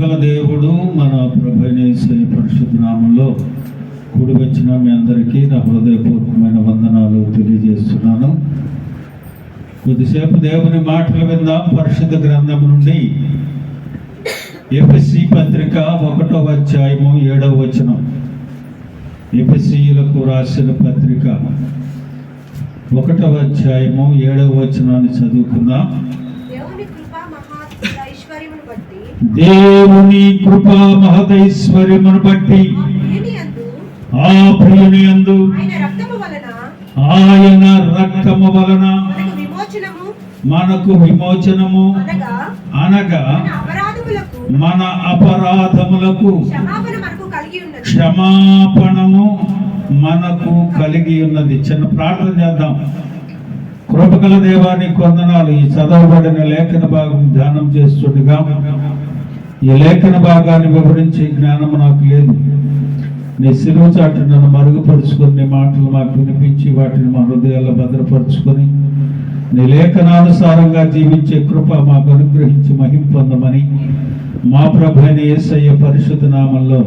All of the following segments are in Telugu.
కృపగల దేవుడు మన ప్రభువైన యేసయ్య పరిశుద్ధ నామములో కూడి వచ్చిన మీ అందరికీ నా హృదయపూర్వకమైన వందనాలు తెలియజేస్తున్నాను. కొద్దిసేపు దేవుని మాటలు విందాం. పరిశుద్ధ గ్రంథం నుండి ఎఫెసీ పత్రిక 1వ అధ్యాయము 7వ వచనం. ఎఫెసీయులకు రాసిన పత్రిక 1వ అధ్యాయము 7వ వచనాన్ని చదువుకుందాం. దేవుని కృపా మహదైశ్వర్యమును బట్టి ఆ ప్రియుని యందు ఆయన రక్తము వలన మనకు విమోచనము అనగా మన అపరాధములకు క్షమాపణము మనకు కలిగి ఉన్నది. చిన్న ప్రార్థన చేద్దాం. కృపగల దేవానికి వందనాలు. ఈ చదవబడిన లేఖన భాగం ధ్యానం చేస్తుండగా ఈ లేఖన భాగాన్ని వివరించే జ్ఞానం నాకు లేదు. నీ సిలువ చాటు నన్ను మరుగుపరుచుకొని నీ మాటలు మాకు వినిపించి వాటిని మా హృదయాల్లో భద్రపరుచుకొని నీ లేఖనానుసారంగా జీవించే కృప మాకు అనుగ్రహించి మహిమ పొందమని మా ప్రభువైన యేసయ్య పరిశుద్ధ నామములో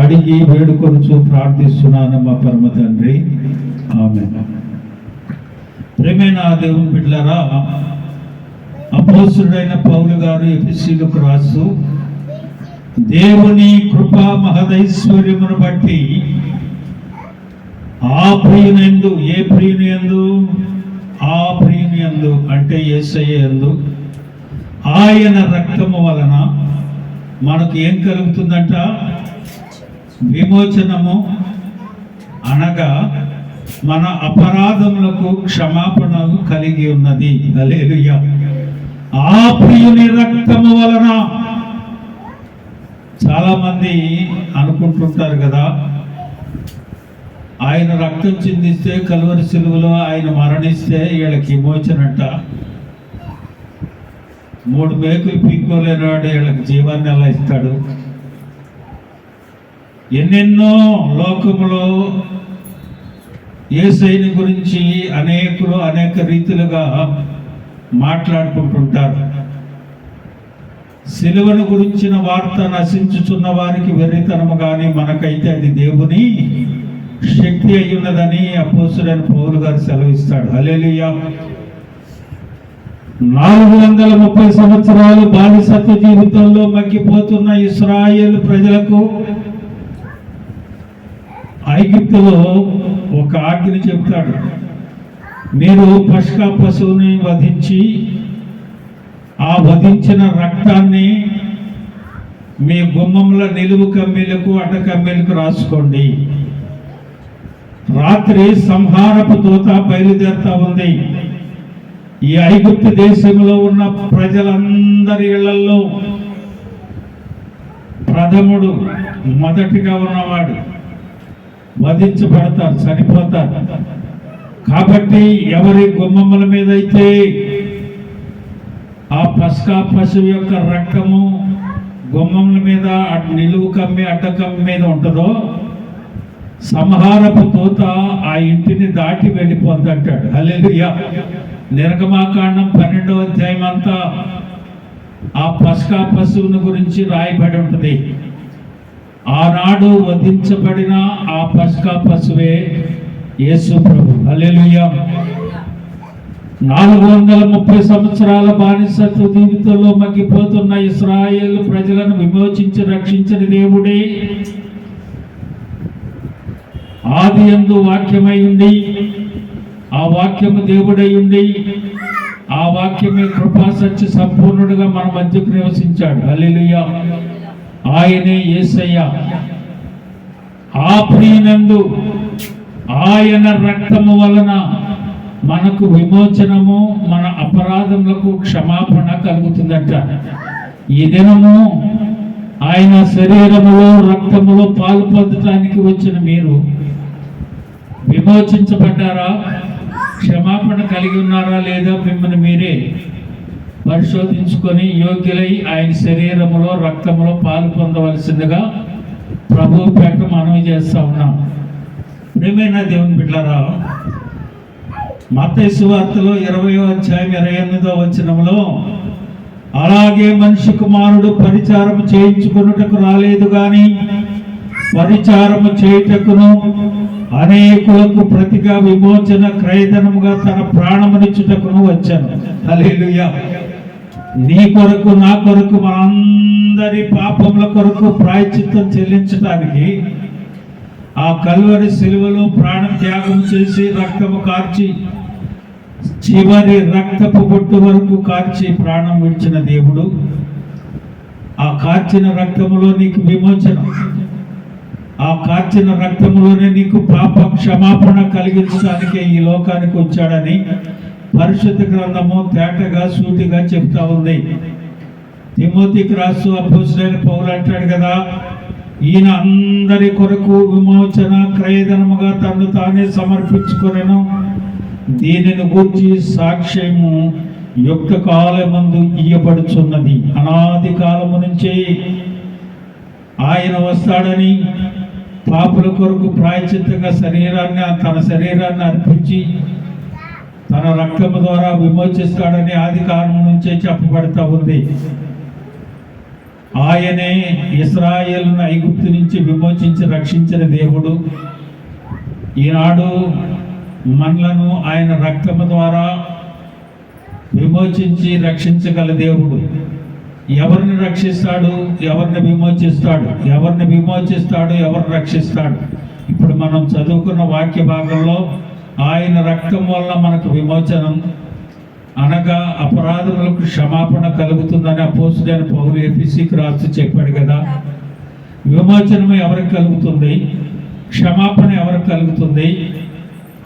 అడిగి వేడుకొనుచు ప్రార్థిస్తున్నాను మా పరమ తండ్రి, ఆమేన్. ప్రియమైన దేవుని బిడ్డలారా, అపోస్తలుడైన పౌలు గారు ఎఫెసీయులకు రాస్తూ దేవుని కృపా మహదైశ్వర్యమును బట్టి ఆ ప్రియునియందు, ఏ ప్రియునియందు? ఆ ప్రియునియందు అంటే యేసయ్య యందు ఆయన రక్తము వలన మనకు ఏం కలుగుతుందంట? విమోచనము అనగా మన అపరాధములకు క్షమాపణలు కలిగి ఉన్నది. హల్లెలూయా. ఆ ప్రియుని రక్తము వలన చాలా మంది అనుకుంటుంటారు కదా, ఆయన రక్తం చిందిస్తే కలువరి సిలువలో ఆయన మరణిస్తే వీళ్ళకి విమోచనంట. 3 మేకులు పీక్కోలేనివాడు వీళ్ళకి జీవాన్ని ఎలా ఇస్తాడు? ఎన్నెన్నో లోకములో యేసయ్యని గురించి అనేకులు అనేక రీతిలుగా మాట్లాడుకుంటుంటారు. సిలువను గురించిన వార్త నశించుచున్న వారికి వెర్రితనము, కానీ మనకైతే అది దేవుని శక్తి అయ్యున్నదని అపోస్తలుడైన పౌలు గారు సెలవిస్తాడు. హల్లెలూయా. 430 సంవత్సరాలు బానిసత్వ జీవితంలో మగ్గిపోతున్న ఇశ్రాయేలు ప్రజలకు ఐగుప్తులో ఒక ఆజ్ఞ చెప్తాడు. మీరు పస్కా పశువుని వధించి ఆ వధించిన రక్తాన్ని మీ గుమ్మముల నిలువు కమ్మీలకు అడ్డ కమ్మీలకు రాసుకోండి. రాత్రి సంహారపు దూత బయలుదేరుతా ఉంది. ఈ ఐగుప్తు దేశంలో ఉన్న ప్రజలందరి ఇళ్లలో ప్రథముడు, మొదటిగా ఉన్నవాడు వధించబడతారు, చనిపోతారు. కాబట్టి ఎవరి గుమ్మముల మీద అయితే ఆ పస్కా పశువు యొక్క రక్తము గుమ్మముల మీద నిలువు కమ్మి అడ్డ కమ్మి మీద ఉంటుందో సంహారపు దూత ఆ ఇంటిని దాటి వెళ్ళిపోద్దంటాడు. హల్లెలూయా. నిర్గమాకాండం 12వ అధ్యాయం అంతా ఆ పస్కా పశువుని గురించి రాయబడి ఉంటుంది. ఆనాడు వధించబడిన ఆ పస్కా పశువే యేసు ప్రభు. హల్లెలూయా. 430 సంవత్సరాల బానిసత్వ జీవితంలో మగ్గిపోతున్న ఇశ్రాయేలు ప్రజలను విమోచించి రక్షించిన దేవుడే ఆది యందు వాక్యమై ఉండి, ఆ వాక్యము దేవుడై ఉండి, ఆ వాక్యమే కృపా సత్య సంపూర్ణుడుగా మన మధ్యకు నివసించాడు. హల్లెలూయా. ఆయనే యేసయ్య. ఆ ప్రియునందు ఆయన రక్తము వలన మనకు విమోచనము, మన అపరాధములకు క్షమాపణ కలుగుతుందట. ఈ దినము ఆయన శరీరములో రక్తములో పాలు పొందటానికి వచ్చిన మీరు విమోచించబడ్డారా? క్షమాపణ కలిగి ఉన్నారా లేదా? మిమ్మల్ని మీరే పరిశోధించుకొని యోగ్యులై ఆయన శరీరములో రక్తములో పాలు పొందవలసిందిగా ప్రభువు పేట మనవి చేస్తా ఉన్నాం. ప్రియమైన దేవుని బిడ్డలారా, మత్తయి సువార్తలో 20వ అధ్యాయం 28వ వచనంలో అలాగే మనిషి కుమారుడు పరిచారం చేయించుకొనుటకు రాలేదు గాని పరిచారము చేయుటకును అనేకులకు ప్రతిగా విమోచన క్రయధనముగా తన ప్రాణమునిచ్చుటకును వచ్చాను. హల్లెలూయా. నీ కొరకు నా కొరకు మనందరి పాపముల కొరకు ప్రాయశ్చిత్తం చెల్లించడానికి ఆ కల్వరి శిలువలో ప్రాణ త్యాగం చేసి రక్తము కార్చి చివరి రక్తపు బొట్టు వరకు కార్చి ప్రాణం విడిచిన దేవుడు, ఆ కార్చిన రక్తములో నీకు విమోచన, ఆ కార్చిన రక్తములోనే నీకు పాప క్షమాపణ కలిగించడానికే ఈ లోకానికి వచ్చాడని పరిశుద్ధ గ్రంథము తేటగా సూటిగా చెప్తా ఉంది. తిమోతికి రాస్తూ అపోస్తలుడైన పౌలు అంటాడు కదా, ఈయన అందరి కొరకు విమోచన క్రయధనముగా తను తానే సమర్పించుకొనెను, దీనిని గూర్చి సాక్ష్యము యుక్త కాలమందు ఇయ్యబడుచున్నది. అనాది కాలము నుంచే ఆయన వస్తాడని, పాపుల కొరకు ప్రాయశ్చిత్తంగా తన శరీరాన్ని అర్పించి తన రక్తము ద్వారా విమోచిస్తాడని ఆది కాలం నుంచే చెప్పబడతా ఉంది. ఆయనే ఇశ్రాయేలును ఐగుప్తు నుంచి విమోచించి రక్షించిన దేవుడు. ఈనాడు మనలను ఆయన రక్తము ద్వారా విమోచించి రక్షించగల దేవుడు. ఎవరిని రక్షిస్తాడు, ఎవరిని విమోచిస్తాడు, ఎవరిని విమోచిస్తాడు, ఎవరిని రక్షిస్తాడు? ఇప్పుడు మనం చదువుకున్న వాక్య భాగంలో ఆయన రక్తం వల్ల మనకు విమోచనం అనగా అపరాధములకు క్షమాపణ కలుగుతుందని అపోస్తలుడైన పౌలు ఎఫెసీకి రాస్తూ చెప్పాడు కదా. విమోచనం ఎవరికి కలుగుతుంది? క్షమాపణ ఎవరికి కలుగుతుంది?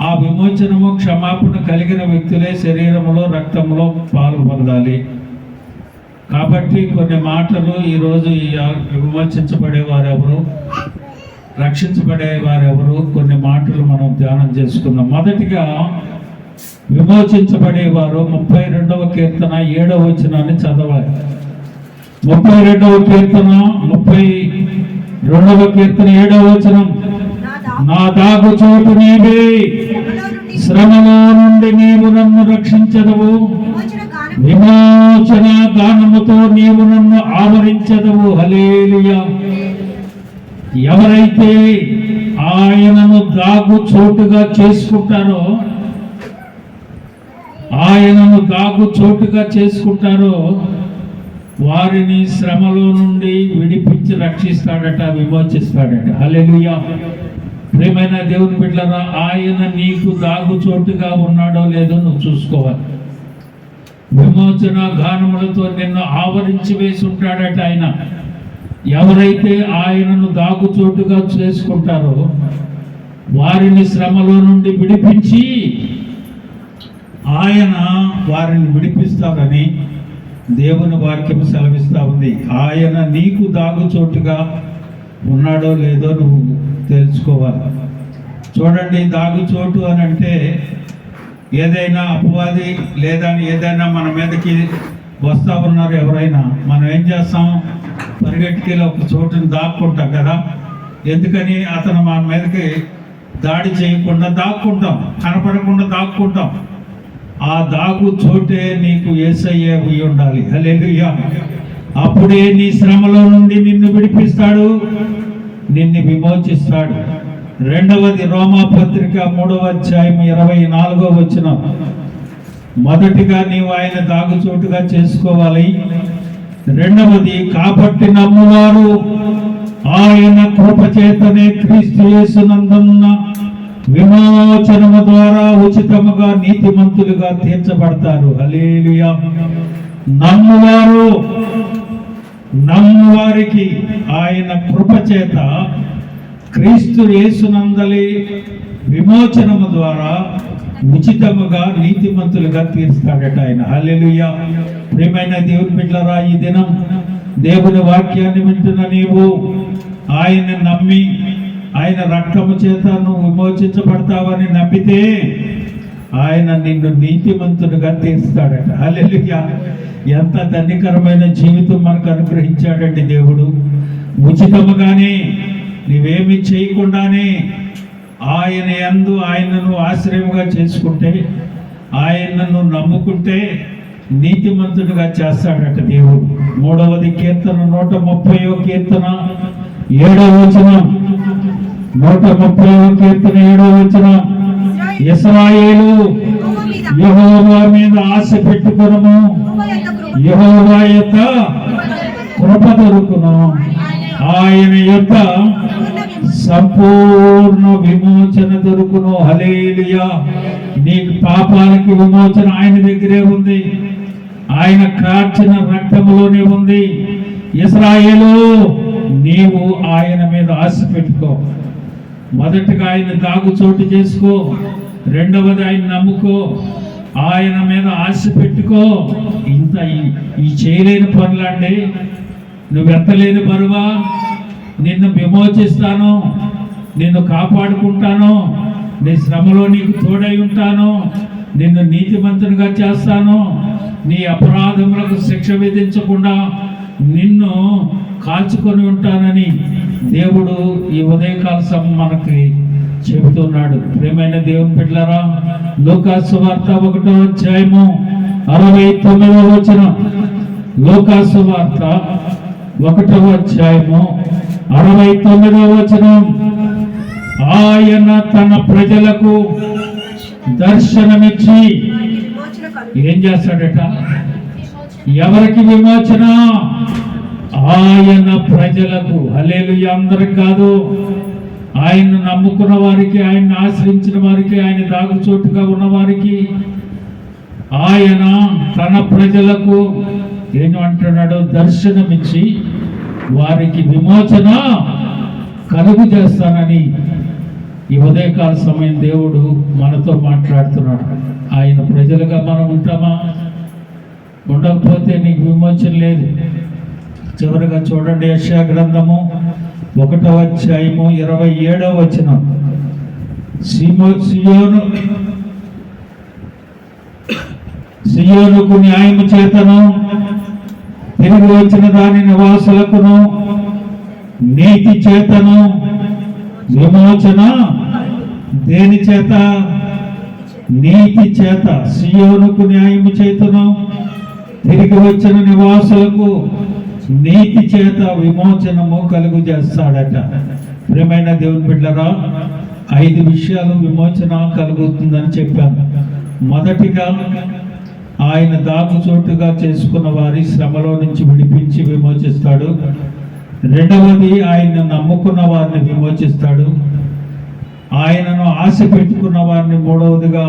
ఆ విమోచనము క్షమాపణ కలిగిన వ్యక్తులే శరీరములో రక్తంలో పాలు పొందాలి. కాబట్టి కొన్ని మాటలు ఈరోజు విమోచించబడేవారెవరు, రక్షించబడేవారెవరు, కొన్ని మాటలు మనం ధ్యానం చేసుకుందాం. మొదటిగా విమోచించబడేవారు 32వ కీర్తన 7వ వచనాన్ని చదవాలి. 32వ కీర్తన 32వ కీర్తన 7వ వచనం, నా దాగు చోటు నీవే, శ్రమలో నుండి నీవు నన్ను రక్షించదవు, విమోచన గానముతో నీవు నన్ను ఆవరించదవు. హల్లెలూయా. ఎవరైతే ఆయనను దాగు చోటుగా చేసుకుంటారో, ఆయనను దాగు చోటుగా చేసుకుంటారో వారిని శ్రమలో నుండి విడిపించి రక్షిస్తాడట, విమోచిస్తాడట. హల్లెలూయా. ప్రియమైన దేవుని బిడ్డలారా, ఆయన నీకు దాగు చోటుగా ఉన్నాడో లేదో నువ్వు చూసుకోవాలి. విమోచన గానములతో నిన్ను ఆవరించి వేసి ఉంటాడట ఆయన. ఎవరైతే ఆయనను దాగు చోటుగా చేసుకుంటారో వారిని శ్రమలో నుండి విడిపించి ఆయన వారిని విడిపిస్తారని దేవుని వాక్యం సెలవిస్తూ ఉంది. ఆయన నీకు దాగు చోటుగా ఉన్నాడో లేదో నువ్వు తెలుసుకోవాలి. చూడండి, దాగు చోటు అని అంటే ఏదైనా అపవాది లేదా ఏదైనా మన మీదకి వస్తూ ఉన్నారు ఎవరైనా, మనం ఏం చేస్తాం? పరిగెట్టుకెళ్ళి ఒక చోటుని దాక్కుంటాం కదా. ఎందుకని? అతను మన మీదకి దాడి చేయకుండా దాక్కుంటాం, కనపడకుండా దాక్కుంటాం. ఆ దాగు చోటే నీకు యేసయ్య అయి ఉండాలి. హల్లెలూయా. అప్పుడే నీ శ్రమలో నుండి నిన్ను విడిపిస్తాడు, నిన్ను విమోచిస్తాడు. రెండవది రోమాపత్రిక 3వ అధ్యాయం 24వ వచనం. మొదటిగా నీవు ఆయన దాగు చోటుగా చేసుకోవాలి. రెండవది, కాబట్టి నమ్మువారు ఆయన కృపచేతనే క్రీస్తు యేసునందున్న విమోచనము ద్వారా ఉచితముగా నీతిమంతులుగా తీర్చబడతారు. హల్లెలూయా. నమ్మువారికి ఆయన కృపచేత క్రీస్తు యేసునందలి విమోచనము ద్వారా ఉచితముగా నీతిమంతులుగా తీర్స్తాడట ఆయన. హల్లెలూయా. ప్రియమైన దేవుని బిడ్డలారా, ఈ దినం దేవుని వాక్యాన్ని వింటున్న నీవు ఆయన నమ్మి ఆయన రక్తము చేత నువ్వు విమోచించబడతావని నమ్మితే ఆయన నిన్ను నీతిమంతునిగా తీర్స్తాడట. హల్లెలూయా. ఎంత ధన్యకరమైన జీవితం మనకు అనుగ్రహించాడండి దేవుడు. ఉచితముగానే, నీవేమి చేయకుండానే ఆయన యందు ఆయనను ఆశ్రయముగా చేసుకుంటే, ఆయనను నమ్ముకుంటే నీతిమంతుడిగా చేస్తాడట దేవుడు. 3వ కీర్తన 130వ కీర్తన 7వ వచనం. 130వ కీర్తన 7వ వచనం. ఇశ్రాయేలు యెహోవా మీద ఆశ పెట్టుకొనుము, యెహోవా యొక్క కృప దొరుకును, ఆయన యొక్క సంపూర్ణ విమోచన దొరుకును. హల్లెలూయా. నీ పాపాలకి విమోచన ఆయన దగ్గరే ఉంది, ఆయన కార్చిన రక్తములోనే ఉంది. ఇశ్రాయేలు, నీవు ఆయన మీద ఆశ పెట్టుకో. మొదటిగా ఆయన దాగుచోటు చేసుకో, రెండవది ఆయన నమ్ముకో, ఆయన మీద ఆశ పెట్టుకో. ఇంత ఈ చేయలేని పనులండి, నువ్వు ఎత్తలేని బరువా? నిన్ను విమోచిస్తాను, నిన్ను కాపాడుకుంటాను, నీ శ్రమలో నీకు తోడై ఉంటాను, నిన్ను నీతిమంతునిగా చేస్తాను, నీ అపరాధములకు శిక్ష విధించకుండా నిన్ను కాల్చుకొని ఉంటానని దేవుడు ఈ ఉదయకాల సమయం మనకి చెబుతున్నాడు. ప్రియమైన దేవుని బిడ్డలారా, లూకాసు సువార్త 1వ అధ్యాయము 69వ వచనం. లూకాసు సువార్త 1వ అధ్యాయము 69వ వచనం. ఆయన తన ప్రజలకు దర్శనమిచ్చి ఏం చేస్తాడట? ఎవరికి విమోచన? ఆయన ప్రజలకు. హల్లెలూయా. అందరికి కాదు, ఆయన్ను నమ్ముకున్న వారికి, ఆయన్ని ఆశ్రయించిన వారికి, ఆయన దాగుచోటుగా ఉన్న వారికి. ఆయన తన ప్రజలకు ఏమంటున్నాడు? దర్శనమిచ్చి వారికి విమోచన కలుగు చేస్తానని ఈ ఉదయకాల సమయం దేవుడు మనతో మాట్లాడుతున్నాడు. ఆయన ప్రజలుగా మనం ఉంటామా? ఉండకపోతే నీకు విమోచన లేదు. చివరిగా చూడండి, యెషయా గ్రంథము 1వ అధ్యాయము 27వ వచనం. సియోనుకు న్యాయము చేతను, తిరిగి వచ్చిన దాని నివాసులకును నీతి చేతను విమోచన. దేని చేత? నీతి చేత. సియోనుకు న్యాయము చేతను, తిరిగి వచ్చిన నివాసులకు నీతి చేత విమోచనము కలుగు చేస్తాడట. ప్రియమైన దేవుని బిడ్డలారా, 5 విషయాలు విమోచన కలుగుతుందని చెప్పాను. మొదటిగా, ఆయన దాగుచోటుగా చేసుకున్న వారి శ్రమలో నుంచి విడిపించి విమోచిస్తాడు. రెండవది, ఆయన్ని నమ్ముకున్న వారిని విమోచిస్తాడు. ఆయనను ఆశ పెట్టుకున్న వారిని మూడవదిగా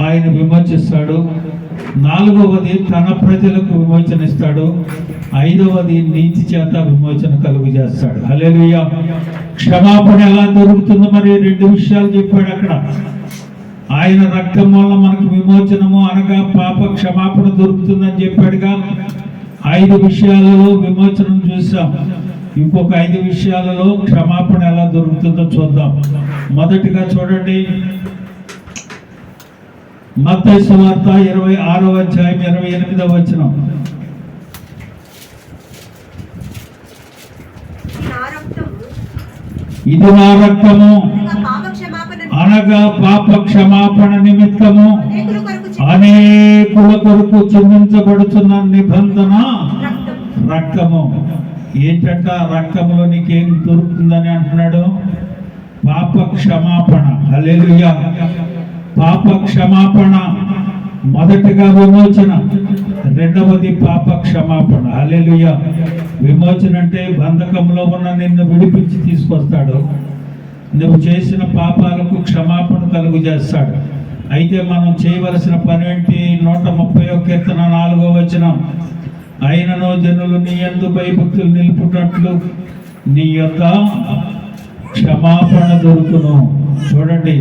ఆయన విమోచిస్తాడు. నాలుగవది, తన ప్రజలకు విమోచన ఇస్తాడు. ఐదవది, నీతి చేత విమోచన కలుగు చేస్తాడు. హల్లెలూయా. క్షమాపణ ఎలా దొరుకుతుందో మరి 2 విషయాలు చెప్పాడు అక్కడ. ఆయన రక్తం వల్ల మనకు విమోచనము అనగా పాప క్షమాపణ దొరుకుతుందని చెప్పాడుగా. 5 విషయాలలో విమోచనం చూసాం. ఇంకొక 5 విషయాలలో క్షమాపణ ఎలా దొరుకుతుందో చూద్దాం. మొదటిగా చూడండి, మత్తయి సువార్త 26వ అధ్యాయం 28వ వచనం. ఇది నా రక్తము అనగా పాప క్షమాపణ నిమిత్తము అనేకుల కొరకు చిందించబడుతున్న నిబంధన రక్తము. ఏంటంట? రక్తములో నీకేం దొరుకుతుందని అంటున్నాడు? పాప క్షమాపణ. హల్లెలూయా. పాప క్షమాపణ. మొదటిగా విమోచన, రెండవది పాప క్షమాపణ. హల్లెలూయా. విమోచన అంటే బంధకంలో ఉన్న నిన్ను విడిపించి తీసుకొస్తాడు. నువ్వు చేసిన పాపాలకు క్షమాపణ కలుగు చేస్తాడు. అయితే మనం చేయవలసిన పని ఏంటి? 130వ కీర్తన 4వ వచనం. అయినను జనులు నీ యందు భయభక్తులు నిలుపునట్లు నీ యొక్క క్షమాపణ దొరుకును. చూడండి,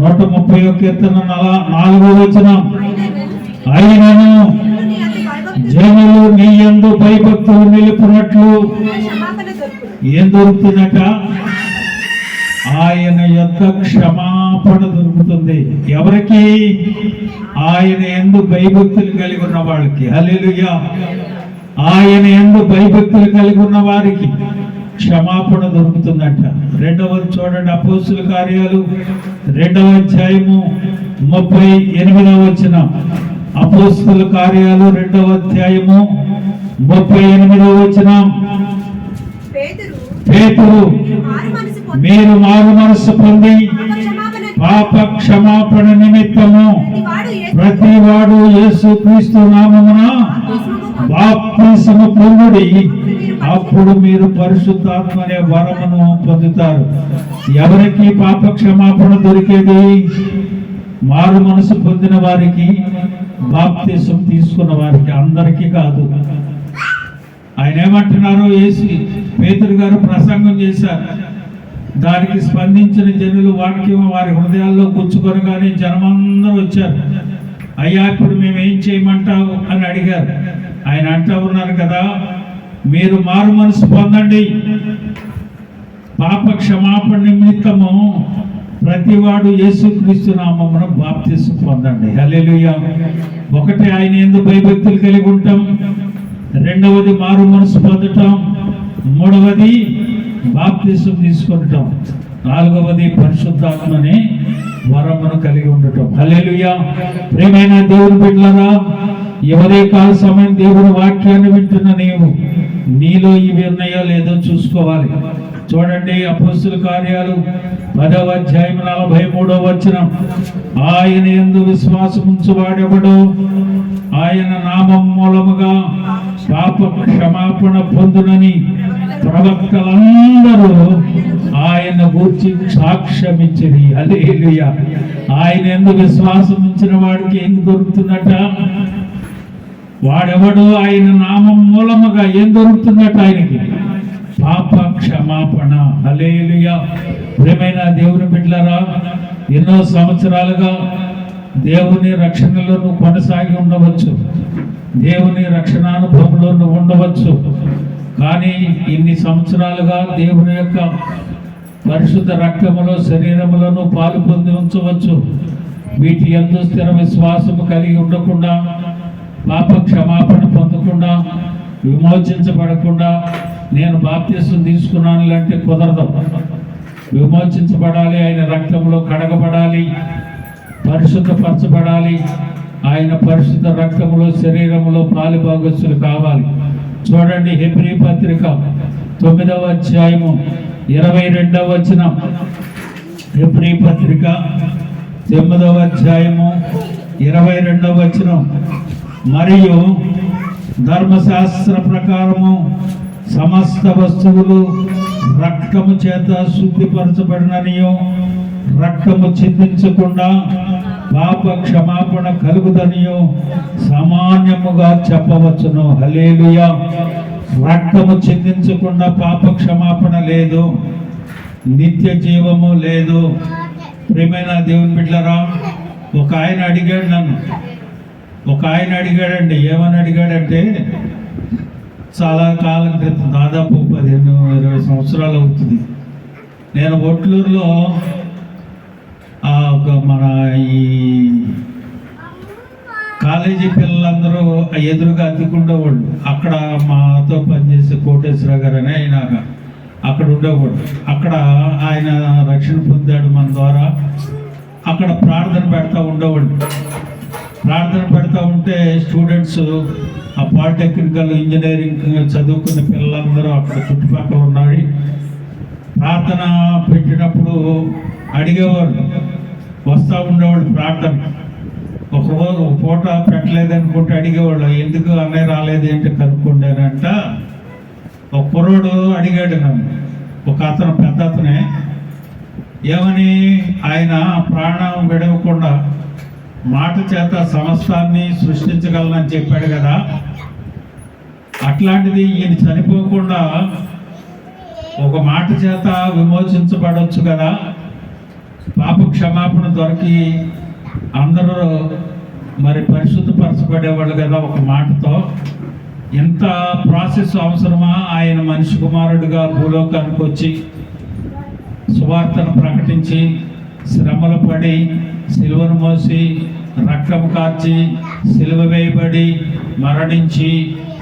130వ కీర్తన 4వ వచనం. అయినను జనులు నీ యందు భయభక్తులు నిలుపునట్లు ఏం దొరుకుతుందట? ఆయన యొక్క క్షమాపణ దొరుకుతుంది. ఎవరికి? ఆయన యందు భయభక్తులు కలిగి ఉన్న వాళ్ళకి. హల్లెలూయా. ఆయన యందు భయభక్తులు కలిగి ఉన్న వారికి క్షమాపణ దొరుకుతుందంట. రెండవది చూడండి, అపోస్తుల కార్యాలు 2వ అధ్యాయము 38వ వచనం. అపోస్తల కార్యాలు 2వ అధ్యాయము 38వ వచనం. పేతురు, మీరు మారు మనసు పొంది పాప క్షమాపణ నిమిత్తము ప్రతివాడు యేసుక్రీస్తు నామమున బాప్తిసము పొందుడి, అప్పుడు మీరు పరిశుద్ధాత్మ అనే వరమును పొందుతారు. ఎవరికి పాప క్షమాపణ దొరికేది? మారు మనసు పొందిన వారికి, బాప్తిసం తీసుకున్న వారికి, అందరికీ కాదు. ఆయన ఏమంటున్నారు? పేతురు గారు ప్రసంగం చేశారు. దానికి స్పందించిన జనులు వాక్యం వారి హృదయాల్లో గుచ్చుకొనగానే జనమందరూ వచ్చారు. అయ్యా, ఇప్పుడు మేము ఏం చేయమంటావు అని అడిగారు. ఆయన అంటూ ఉన్నారు కదా, మీరు మారు మనసు పొందండి, పాప క్షమాపణ నిమిత్తము ప్రతివాడు యేసుక్రీస్తు నామమున బాప్తిసం పొందండి. హల్లెలూయా. ఒకటి, ఆయన యందు భయభక్తులు కలిగి ఉంటాం. రెండవది మారు మనసు పొందటం. మూడవది బాప్తిసం తీసుకుంటాం. నాలుగవది పరిశుద్ధాత్మని వరమును కలిగి ఉండటం. హల్లెలూయా. ప్రియమైన దేవుని బిడ్డలారా, ఎవరే కాల సమయం దేవుని వాక్యాన్ని వింటున్న నీలో ఇవి ఉన్నాయో లేదో చూసుకోవాలి. చూడండి, అపోస్తల కార్యాలు 10వ అధ్యాయం 43వ వచనం. ఆయన యందు విశ్వాసం ఉంచువాడెవడో ఆయన నామం మూలముగా పాప క్షమాపణ పొందునని ప్రవక్తలందరూ ఆయన గూర్చి సాక్ష్యమిచ్చిరి. హల్లెలూయా. ఆయన యందు విశ్వాసం ఉంచిన వాడికి ఏం దొరుకుతుందట? వాడెవడో ఆయన నామం మూలముగా ఏం దొరుకుతుందట? ఆయనకి పాప క్షమాపణ. హల్లెలూయా. ప్రియమైన దేవుని బిడ్డలారా, ఎన్నో సంవత్సరాలుగా దేవుని రక్షణలో నువ్వు కొనసాగి ఉండవచ్చు, దేవుని రక్షణానుభవంలో నువ్వు ఉండవచ్చు. కానీ ఇన్ని సంవత్సరాలుగా దేవుని యొక్క పరిశుద్ధ రక్తములో శరీరములో నువ్వు పాలు పొంది ఉంచవచ్చు. వీటి యందు స్థిర విశ్వాసము కలిగి ఉండకుండా, పాప క్షమాపణ పొందకుండా, విమోచించబడకుండా నేను బాప్తిసం తీసుకున్నాను అంటే కుదరదు. విమోచించబడాలి, ఆయన రక్తంలో కడగబడాలి, పరిశుద్ధపరచబడాలి, ఆయన పరిశుద్ధ రక్తములో శరీరములో పాలుభాగస్తులు కావాలి. చూడండి, హెబ్రీ పత్రిక 9వ అధ్యాయము 22వ వచనం. హెబ్రీ పత్రిక 9వ అధ్యాయము 22వ వచనం. మరియు ధర్మశాస్త్ర ప్రకారము సమస్త వస్తువులు రక్తము చేత శుద్ధిపరచబడిననియో, రక్తము చిందించకుండా పాప క్షమాపణ కలుగుదనియో సామాన్యముగా చెప్పవచ్చును. హల్లెలూయా. రక్తము చిందించకుండా పాప క్షమాపణ లేదు, నిత్య జీవము లేదు. ప్రియమైన దేవుని బిడ్డలారా, ఒక ఆయన అడిగాడు నన్ను, అడిగాడండి. ఏమని అడిగాడంటే, చాలా కాలం క్రితం, దాదాపు 15-20 సంవత్సరాలు అవుతుంది. నేను ఒట్లూరులో మన ఈ కాలేజీ పిల్లలందరూ ఎదురుగా అద్దెకుండేవాళ్ళు. అక్కడ మాతో పనిచేసే కోటేశ్వర గారు అని ఆయన అక్కడ ఉండేవాడు. అక్కడ ఆయన రక్షణ పొందాడు మన ద్వారా. అక్కడ ప్రార్థన పెడతా ఉండేవాళ్ళు. ప్రార్థన పెడతా ఉంటే స్టూడెంట్స్, ఆ పాలిటెక్నికల్ ఇంజనీరింగ్ చదువుకున్న పిల్లలందరూ అక్కడ చుట్టుపక్కల ఉన్నాయి. ప్రార్థన పెట్టినప్పుడు అడిగేవాళ్ళు, వస్తూ ఉండేవాళ్ళు ప్రార్థన. ఒకరోజు ఒక పూట పెట్టలేదనుకుంటే అడిగేవాళ్ళు, ఎందుకు అన్నయ్య రాలేదు ఏంటి కనుక్కుండానంట. ఒక కుర్రోడు అడిగాడు నన్ను, ఒక అతను, పెద్ద అతనే, ఏమని, ఆయన ప్రాణం విడవకుండా మాట చేత సమస్తాన్ని సృష్టించగలనని చెప్పాడు కదా, అట్లాంటిది ఈయన చనిపోకుండా ఒక మాట చేత విమోచించబడవచ్చు కదా, పాప క్షమాపణ దొరికి అందరూ మరి పరిశుద్ధపరచబడేవాళ్ళు కదా ఒక మాటతో. ఎంత ప్రాసెస్ అవసరమా? ఆయన మనిషి కుమారుడిగా భూలోకానికి వచ్చి సువార్తను ప్రకటించి, శ్రమలు పడి, సిలువను మోసి, రక్తము కార్చి, సిలువ వేయబడి, మరణించి,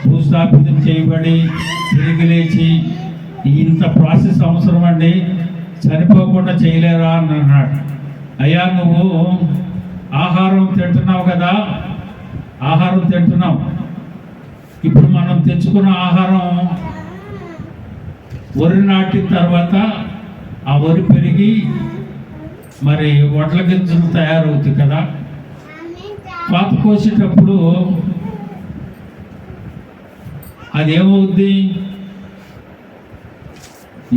భూస్థాపితం చేయబడి, తిరిగి లేచి, ఇంత ప్రాసెస్ అవసరం అండి, చనిపోకుండా చేయలేరా అని అన్నాడు. అయ్యా, నువ్వు ఆహారం తింటున్నావు కదా, ఆహారం తింటున్నాం. ఇప్పుడు మనం తెచ్చుకున్న ఆహారం వరి నాటిన తర్వాత ఆ వరి పెరిగి మరి వడ్ల గింజలు తయారవుతాయి కదా. కోత కోసేటప్పుడు అదేమవుద్ది?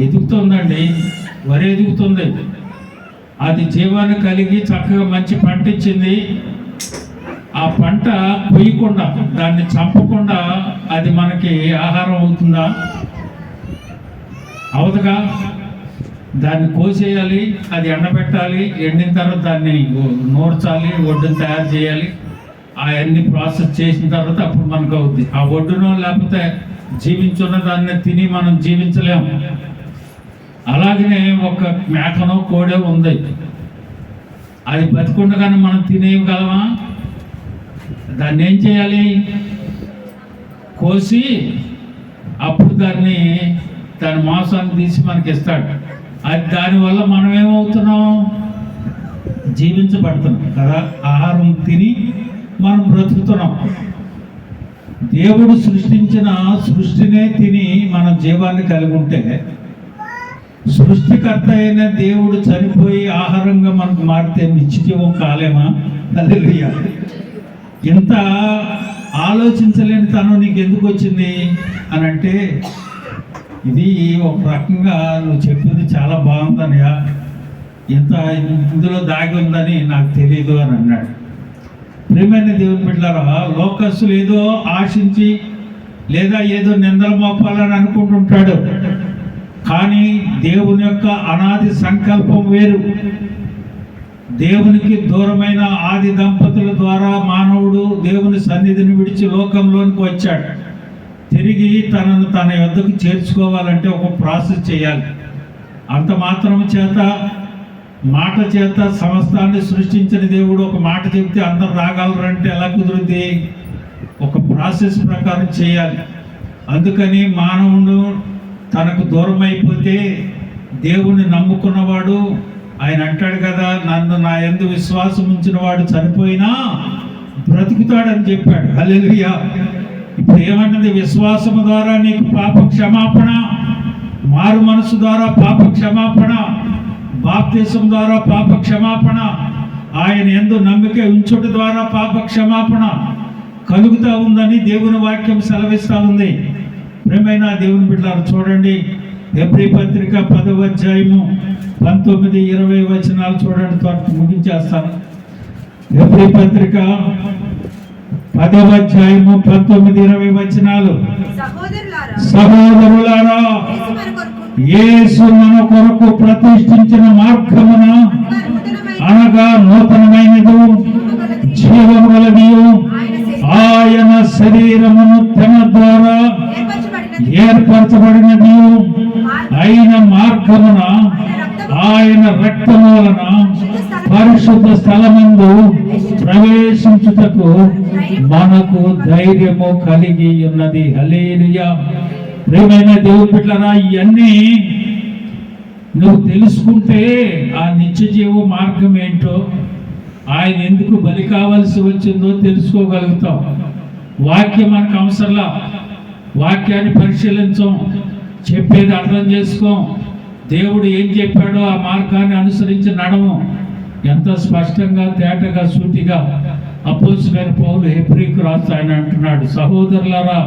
ఎదుగుతుందండి, వరి ఎదుగుతుంది. అది జీవాన్ని కలిగి చక్కగా మంచి పంట ఇచ్చింది. ఆ పంట కొయ్యకుండా, దాన్ని చంపకుండా అది మనకి ఆహారం అవుతుందా? అవదుగా. దాన్ని కోసేయాలి, అది ఎండబెట్టాలి, ఎండిన తర్వాత దాన్ని నూర్చాలి, ఒడ్డును తయారు చేయాలి. అవన్నీ ప్రాసెస్ చేసిన తర్వాత అప్పుడు మనకు అవుద్ది. ఆ ఒడ్డును లేకపోతే జీవించున్న దాన్ని తిని మనం జీవించలేము. అలాగనే ఒక మేకనో కోడో ఉంది, అది బతికుండగానే మనం తినేయగలమా? దాన్ని ఏం చేయాలి? కోసి అప్పుడు దాని మాంసాన్ని తీసి మనకి ఇస్తాడు. అది దానివల్ల మనం ఏమవుతున్నాం? జీవించబడుతున్నాం కదా. ఆహారం తిని మనం బ్రతుకుతున్నాం. దేవుడు సృష్టించిన సృష్టినే తిని మనం జీవాన్ని కలిగి ఉంటే, సృష్టికర్త అయిన దేవుడు చనిపోయి ఆహారంగా మనకు మారితే నిత్యజీవం కాలేమా? హల్లెలూయా. ఇంత ఆలోచించలేని తనం నీకు ఎందుకు వచ్చింది అని అంటే, ఇది ఒక రకంగా నువ్వు చెప్పింది చాలా బాగుందనయా, ఇంత ఇందులో దాగి ఉందని నాకు తెలియదు అని అన్నాడు. ప్రియమైన దేవుని బిడ్డలారా, లోకస్తులు ఏదో ఆశించి లేదా ఏదో నిందలు మోపాలని అనుకుంటుంటాడు. కానీ దేవుని యొక్క అనాది సంకల్పం వేరు. దేవునికి దూరమైన ఆది దంపతుల ద్వారా మానవుడు దేవుని సన్నిధిని విడిచి లోకంలోనికి వచ్చాడు. తిరిగి తనను తన యొద్దకు చేర్చుకోవాలంటే ఒక ప్రాసెస్ చేయాలి. అంత మాత్రం చేత, మాట చేత సమస్తాన్ని సృష్టించిన దేవుడు ఒక మాట చెప్తే అందరు రాగలరంటే ఎలా కుదురుద్ది? ఒక ప్రాసెస్ ప్రకారం చేయాలి. అందుకని మానవుడు తనకు దూరం అయిపోతే దేవుణ్ణి నమ్ముకున్నవాడు, ఆయన అంటాడు కదా, నన్ను నా యందు విశ్వాసం ఉంచిన వాడు చనిపోయినా బ్రతుకుతాడని చెప్పాడు. హల్లెలూయా. ఇప్పుడు ఏమన్నది? విశ్వాసము ద్వారా నీకు పాప క్షమాపణ, మారు మనసు ద్వారా పాప క్షమాపణ, బాప్తిసం ద్వారా పాప క్షమాపణ, ఆయన యందు నమ్మిక ఉంచుట ద్వారా పాప క్షమాపణ కలుగుతూ ఉందని దేవుని వాక్యం సెలవిస్తూ ఉంది. ప్రియమైన దేవుని బిడ్డలారా, చూడండి, హెబ్రీ పత్రిక 10వ అధ్యాయము 19-20 వచనాలు చూడండి. త్వరగా ముగించేస్తాను. హెబ్రీ పత్రిక 10వ అధ్యాయము 19-20 వచనాలు. సహోదరులారా, యేసు మన కొరకు ప్రతిష్ఠించిన మార్గమున అనగా నూతనమైనది, జీవము గలది, ఆయన శరీరమును తన ద్వారా ఏర్పరచబడినది అయిన మార్గమున ఆయన రక్తము వలన పరిశుద్ధ స్థలమందు ప్రవేశించుటకు మనకు ధైర్యము కలిగి ఉన్నది. హల్లెలూయా. ప్రియమైన దేవుని బిడ్డలారా, ఇవన్నీ నువ్వు తెలుసుకుంటే ఆ నిత్య జీవ మార్గం ఏంటో, ఆయన ఎందుకు బలి కావాల్సి వచ్చిందో తెలుసుకోగలుగుతాం. వాక్యం మనకు అవసరంలా. వాక్యాన్ని పరిశీలించం, చెప్పేది అర్థం చేసుకోం, దేవుడు ఏం చెప్పాడో ఆ మార్గాన్ని అనుసరించి నడవం. ఎంత స్పష్టంగా, తేటగా, సూటిగా అపోస్తలుడైన పౌలు హెబ్రీకు రాసి ఆయన అంటున్నాడు, సహోదరులారా,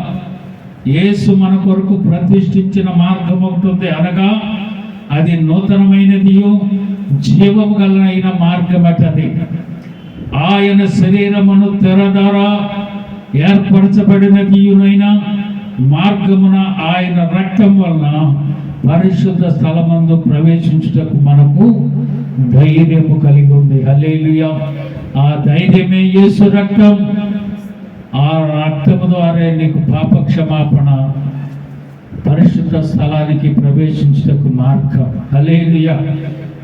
యేసు మన కొరకు ప్రతిష్ఠించిన మార్గం ఒకటి ఉంది, అనగా అది నూతనమైనది, జీవము గలనైన మార్గం అటది. ఆయన శరీరమును తెర ద్వారా ఏర్పరచబడినదియునైన మార్గమున ఆయన రక్తం వలన పరిశుద్ధ స్థలమందు ప్రవేశించుటకు మనకు ధైర్యము కలిగి ఉంది. హల్లెలూయా. ఆ ధైర్యమే యేసు రక్తం. ఆ రక్తము ద్వారా నీకు పాప క్షమాపణ, పరిశుద్ధ స్థలానికి ప్రవేశించుటకు మార్గం. హల్లెలూయా.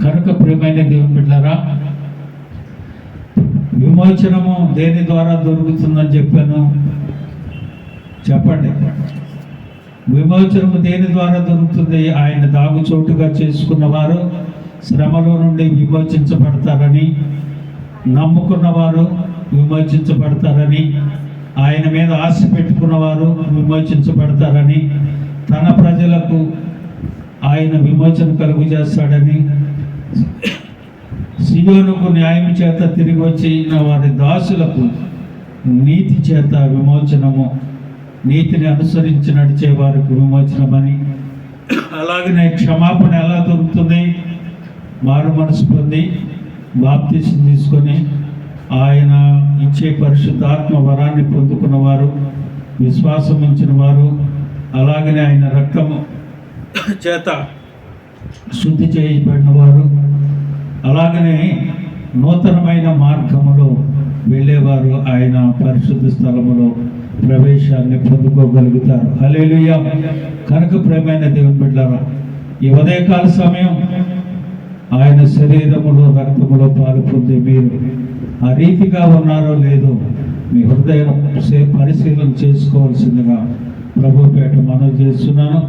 కనుక ప్రియమైన దేవుని బిడ్డలారా, విమోచనము దేని ద్వారా దొరుకుతుందని చెప్పాను? చెప్పండి. విమోచనము దేని ద్వారా దొరుకుతుంది? ఆయన దాగుచోటుగా చేసుకున్నవారు శ్రమలో నుండి విమోచించబడతారని, నమ్ముకున్నవారు విమోచించబడతారని, ఆయన మీద ఆశ పెట్టుకున్న వారు విమోచించబడతారని, తన ప్రజలకు ఆయన విమోచన కలుగు చేస్తాడని, సియోనుకు న్యాయం చేత తిరిగి వచ్చిన వారి దాసులకు నీతి చేత విమోచనము, నీతిని అనుసరించి నడిచే వారికి విమోచనమని, అలాగనే క్షమాపణ ఎలా దొరుకుతుంది? మారు మనసు పొంది బాప్తిసం తీసుకొని ఆయన ఇచ్చే పరిశుద్ధాత్మ వరాన్ని పొందుకున్న వారు, విశ్వాసం ఉంచిన వారు, అలాగనే ఆయన రక్తము చేత శుద్ధి చేయబడిన వారు, అలాగనే నూతనమైన మార్గములో వెళ్ళేవారు ఆయన పరిశుద్ధ స్థలములో ప్రవేశాన్ని పొందుకోగలుగుతారు. హల్లెలూయా. కనుక ప్రియమైన దేవుని బిడ్డలారా, ఈ ఉదయకాల సమయం ఆయన శరీరములో రక్తములో పాలు పొంది మీరు ఆ రీతిగా ఉన్నారో లేదో మీ హృదయం పరిశీలన చేసుకోవాల్సిందిగా ప్రభు పేట మనవి చేస్తున్నాను.